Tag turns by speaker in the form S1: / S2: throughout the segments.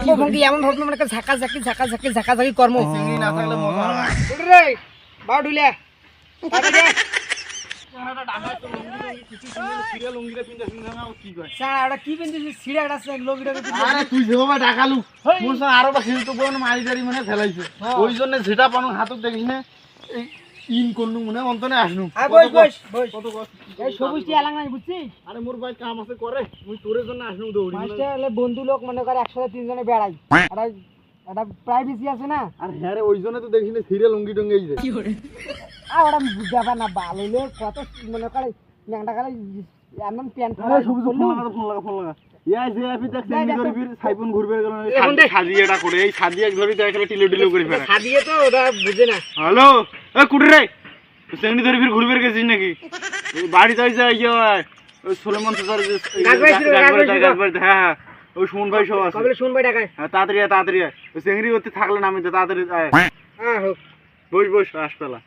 S1: অঙ্গভঙ্গি এমন ভাবে মানে ঝাঁকাঝাঁকি ঝাঁকাঝাঁকি ঝাঁকাঝাঁকি কর্ম
S2: চিংড়ি না থাকলে মজা হবে না।
S1: রে বাউ ঢুলে কি পিন্ধিস ছিড়া একটা লোকটা
S2: আরে তুই যেভাবে ডাকালু মোর সঙ্গে আরো খেলতে তো কোন মারি দাঁড়ি মানে ফেলাইছে ওই জন্য যেটা পানো হাতত দেখিস না এই ইন করনু মনে অন্তনে আসনু
S1: বস বস বস
S2: কত কষ্ট
S1: এই সবুজটি এলাং নাই বুঝছিস
S2: আরে মোর ভাই কাম আছে করে মুই তোরের জন্য আসনু দৌড়ি
S1: মাস্টার হলে বন্ধু লোক মনে করে একসাথে তিনজনে বেড়াই একটা একটা প্রাইভেসি আছে না
S2: আর হ্যাঁ রে ওই জন্য তো দেখিস না সিরিয়াল লুঙ্গি টঙ্গি যায়
S1: আর ওটা ব্যাপার না ভালো হলে কত মনে করে ন্যাংটা কালে এমন প্যান্ট
S2: আরে সবুজ ফোন লাগা ইয়াই যে আপনি দেখ সেমি করে ফির সাইফোন ঘুরবে গেল সাদিয়াটা করে এই সাদিয়া ধরে দেখলে টিলো টিলো করে ফেরা
S1: সাদিয়ে তো ওটা বুঝে না
S2: হ্যালো এ কুড়ি রে সেমি ধরে ফির ঘুরবে গেছিস নাকি বাড়ি যাই যায় ইয়ে ওই সুলেমান স্যার হ্যাঁ ওই সুমন ভাই সব আছে
S1: কবে শুন ভাই ঢাকায়
S2: হ্যাঁ তাড়াতাড়ি ওই চেংড়ি করতে থাকলে নামে তো তাড়াতাড়ি
S1: হ্যাঁ হোক
S2: বস আসবেলা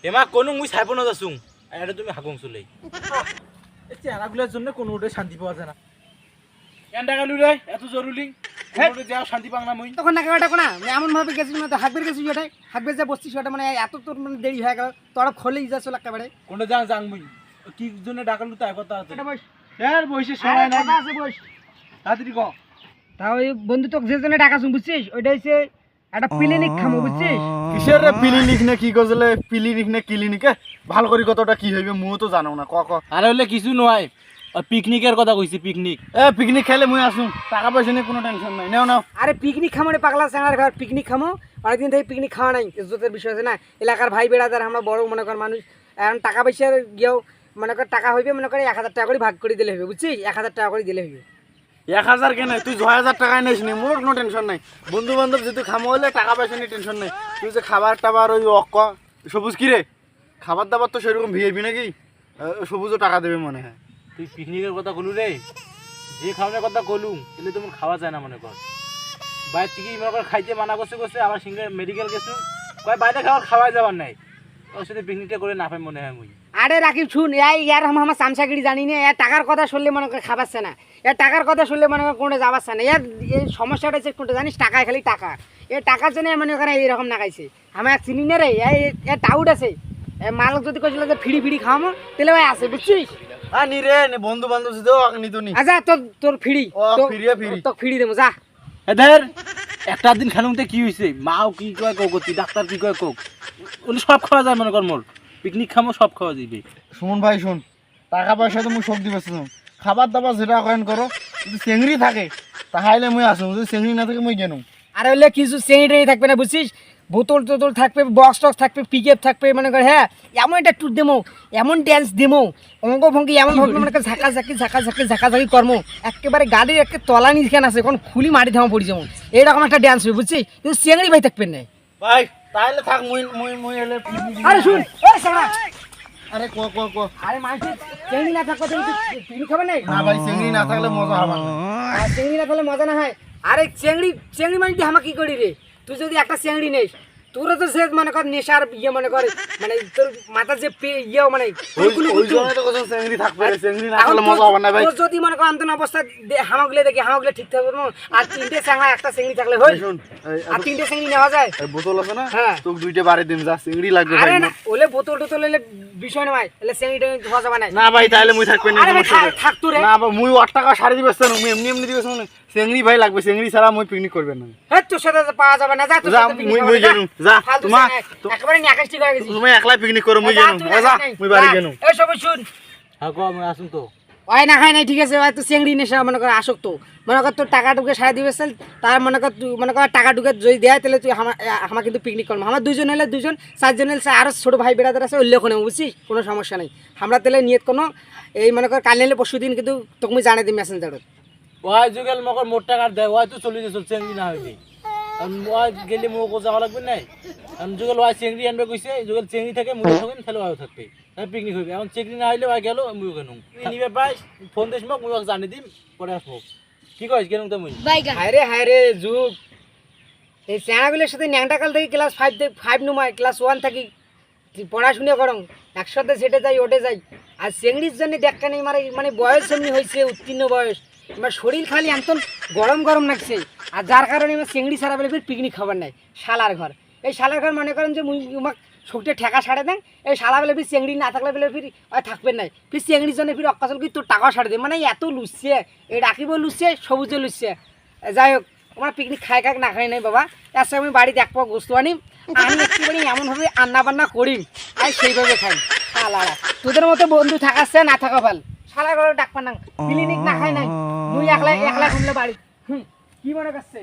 S3: এমা কোনো মুই ছাইব না যাসুং এটা তুমি হাগুং চলে
S4: এই চেহারাগুলোর জন্য কোনো ওটা শান্তি পাওয়া যায় না কেন ডাকালু রে এত জরুরি কোনো যাও শান্তি পাং না মুই
S1: তখন না কেউ না এমন ভাবে গেছিস মানে হাকবের গেছিস ওটাই হাকবে যে বসছিস ওটা মানে এত তোর মানে দেরি হয়ে গেল তোরা খোলেই যাচ্ছ একেবারে
S4: কোনো যাং মুই কি জন্য ডাকালু তাই কথা আছে
S1: এটা বস
S4: এর বসে সময় নাই
S1: কথা আছে বস
S4: তাড়াতাড়ি ক
S1: তাও ওই বন্ধু তোকে যে জন্য ডাকা শুন বুঝছিস ওইটা হচ্ছে একটা ক্লিনিক খামো বুঝছিস
S2: কিসের রে পিলিনিক না কি কইলে পিলিনিক না ক্লিনিক ভালো করে কতটা কি হইবে মুও তো জানো না ক
S3: আরে হলে কিছু নয় পিকনিকের কথা কইছি পিকনিক
S2: পিকনিক খাইলে মুই আসুন টাকা পয়সা নিয়ে কোনো টেনশন নাই নাও
S1: আরে পিকনিক খামো রে পাগলা স্যাংড়ার ঘর পিকনিক খামো অনেকদিন থেকে পিকনিক খাওয়া নাই ইজ্জতের বিষয় আছে না এলাকার ভাই বেড়াদার আমরা বড় মনে কর মানুষ এখন টাকা পয়সা গিয়েও মনে কর টাকা হইবে মনে করে 1000 টাকা করে ভাগ করে দিলে হইবে বুঝছিস 1000 টাকা করে দিলে হইবে
S2: 1000 কেন তুই 6000 টাকায় নিস নি মোর কোনো টেনশন নাই বন্ধু বান্ধব যেহেতু খামো হলে টাকা পয়সা নিয়ে টেনশন নাই তুই যে খাবার টাবার ওই অক্ক সবুজ কি রে খাবার দাবার তো সেরকম ভিআইপি নাকি সবুজও টাকা দেবে মনে হয়
S3: তুই পিকনিকের কথা কলু রে যে খাওয়ানোর কথা কলু এলে তোমার খাওয়া যায় না মনে কর বাইরে থেকে মনে কর খাইতে মানা করছে আবার সিঙ্গে মেডিকেল গেছো কয় বাইরে খাওয়া যাবার নাই ওর সাথে পিকনিকটা করে না পাই মনে হয় মুই
S1: আরে রাকিব শুন ইয়ার আমার চামচাগিরি জানি না এর টাকার কথা শুনলে মনে করে খাবাচ্ছে না এর টাকার কথা শুনলে মনে করে কোনটা যাবাচ্ছে না এর এই সমস্যাটা হচ্ছে কোনটা জানিস টাকা খালি টাকা এর টাকার জন্য মনে করে এইরকম না খাইছে আমি এক চিনি না রে এর টাউট আছে মালক যদি কইছিল যে ফিড়ি খাওয়ামো তাহলে ভাই আছে বুঝছিস
S2: নি রে বন্ধু বান্ধব যদি নিত নি
S1: আচ্ছা তোর ফিড়ি তো ফিড়ি দেবো যা
S3: এদের একটা দিন খালুমতে কি হয়েছে মাও কি কয় কোক ডাক্তার কি কয় কোক উনি সব খাওয়া যায় মনে কর মোর পিকনিক খামো সব খাওয়া যাবে
S2: শুন ভাই শুন টাকা পয়সা তো মুই সব দিবে খাবার দাবার যেটা করেন করো যদি চেংড়ি থাকে তাহলে মুই আসুন যদি চেংড়ি না থাকে মুই কেন
S1: আর হলে কিছু চেঁড়ি থাকবে না বুঝছিস বোতল টোতল থাকবে বক্স টক্স থাকবে পিকআপ থাকবে মনে কর হ্যাঁ এমন একটা ট্যুর দেবো এমন ড্যান্স দেবো অঙ্গভঙ্গি এমন ভাবে মনে কর ঝাঁকাঝাঁকি কর্ম একেবারে গাড়ির একটা তলা নিখান আছে এখন খুলি মাটি থামা পড়ি যেমন এইরকম একটা ড্যান্স হবে বুঝছিস কিন্তু চেংড়ি ভাই থাকবেন না
S2: ভাই তাহলে থাক মুই মুই মুই হলে
S1: আরে শুন
S2: আরে ক
S1: আরে মানছি চেংড়ি না থাকলে তুমি পিকনিক খাবে না
S2: না ভাই চেংড়ি না থাকলে মজা হবে না
S1: আর চেংড়ি না খেলে মজা না হয় আরে চেংড়ি মানে হামা কি করি রে তুই যদি একটা চেংড়ি নেস তোর তো সে মনে কর নেশার ইয়ে মনে করে মানে তোর মাথার যে ইয়ে মানে
S2: ওই জন্য তো কথা চেংড়ি থাকবে চেংড়ি না থাকলে মজা হবে না ভাই
S1: তোর যদি মনে কর আন্তন অবস্থা হামাগুলো দেখি হামাগুলো ঠিক থাকবে আর তিনটে চেংড়া একটা চেংড়ি থাকলে হয়
S2: শুন
S1: আর তিনটে চেংড়ি নেওয়া যায়
S2: এই বোতল আছে না
S1: হ্যাঁ
S2: তোকে দুইটা বারে দিন যা চেংড়ি লাগবে ভাই
S1: আরে না ওলে বোতল টোতল এলে বিষয় না ভাই এলে চেংড়িটা ধোয়া যাবে না
S2: না ভাই তাহলে মুই থাকবে না
S1: আরে ভাই থাক তো রে
S2: না মুই 8 টাকা সারি দিবে না মুই এমনি দিবে না চেংড়ি ভাই লাগবে চেংড়ি ছাড়া মুই পিকনিক করবে না
S1: হ্যাঁ তোর সাথে পাওয়া যাবে না যা তোর
S2: যা
S1: সাথে
S2: মুই মুই গেলু যা তোমা
S1: একেবারে নিয়াকাশটি হয়ে গেছিস
S2: তুমি একলা পিকনিক করো মুই গেলু যা মুই বাড়ি গেলু
S1: এই সব শুন
S3: হ্যাঁ গো আমি আসুন তো
S1: হয় না হয় নাই ঠিক আছে ভাই তো চেংড়ি নেশা মনে কর আসক্ত মনে কর তোর টাকা ঢুকে সারা দিবে তার মনে কর তুই মনে কর টাকা ঢুকে যদি দেয় তাহলে তুই আমার কিন্তু পিকনিক করবো আমার দুজন হলে দুজন 4 জন হলে আরও ছোটো ভাই বেড়াদের আছে উল্লেখ নেই বুঝছিস কোনো সমস্যা নেই আমরা তাহলে নিয়ত কোনো এই মনে কর কাল নিলে পরশু দিন কিন্তু তোকে আমি জানাই দিই মেসেঞ্জারত
S3: ওই যুগেল মকর মোট টাকার দেয় ওই তো চলে গেছিল চেংড়ি না হইলে ওই গেলে মোক যাওয়া লাগবে নাই যুগেল ওই চেংড়ি আনবে কইছে যুগেল চেংড়ি থেকে মুড়ি থাকবেন তাহলে ওই থাকবে তাহলে পিকনিক হইবে এখন চেংড়ি না হইলে ওই গেল মুই কেন নিবে পাই ফোন দিস মোক মুই জানি দিম পরে আসবো কি কইস কেন তো মুই
S1: হায় রে যুগ এই চেনাগুলোর সাথে ন্যাংটাকাল থেকে ক্লাস 5 নুমায় ক্লাস 1 থাকি পড়াশুনো করং একসাথে সেটে যাই ওটে যাই আর চেংড়ির জন্য দেখা নেই মানে বয়স এমনি হয়েছে উত্তীর্ণ বয়স আমার শরীর খালি একদম গরম গরম লাগছে আর যার কারণে আমার চিংড়ি ছাড়া বলে ফির পিকনিক খাবার নাই শালার ঘর এই শালার ঘর মনে করেন যে মুই আমাকে শক্তির ঠেকা সাড়ে দেন এই শালা বেলে ফির চিংড়ি না থাকলে বেলে ফির থাকবেন নাই ফির চিংড়ির জন্য ফির অক্কাচল কি তোর টাকা সাড়ে দেয় মানে এত লুচছে এই ডাকিব লুচছে সবুজে লুচছে যাই হোক আমার পিকনিক খাই খাক না খাই নাই বাবা আজকে আমি বাড়িতে এক পাক বস্তু আনিম আমি একটুখানি এমনভাবে রান্না বান্না করিম আর সেইভাবে খাই শালারা তোদের মতো বন্ধু থাকাচ্ছে না থাকা ভাল শালা ঘরে ডাক পান পিকনিক না খাই নাই মুই একলা একলা ঘুমলে বাড়ি কি মনে করছে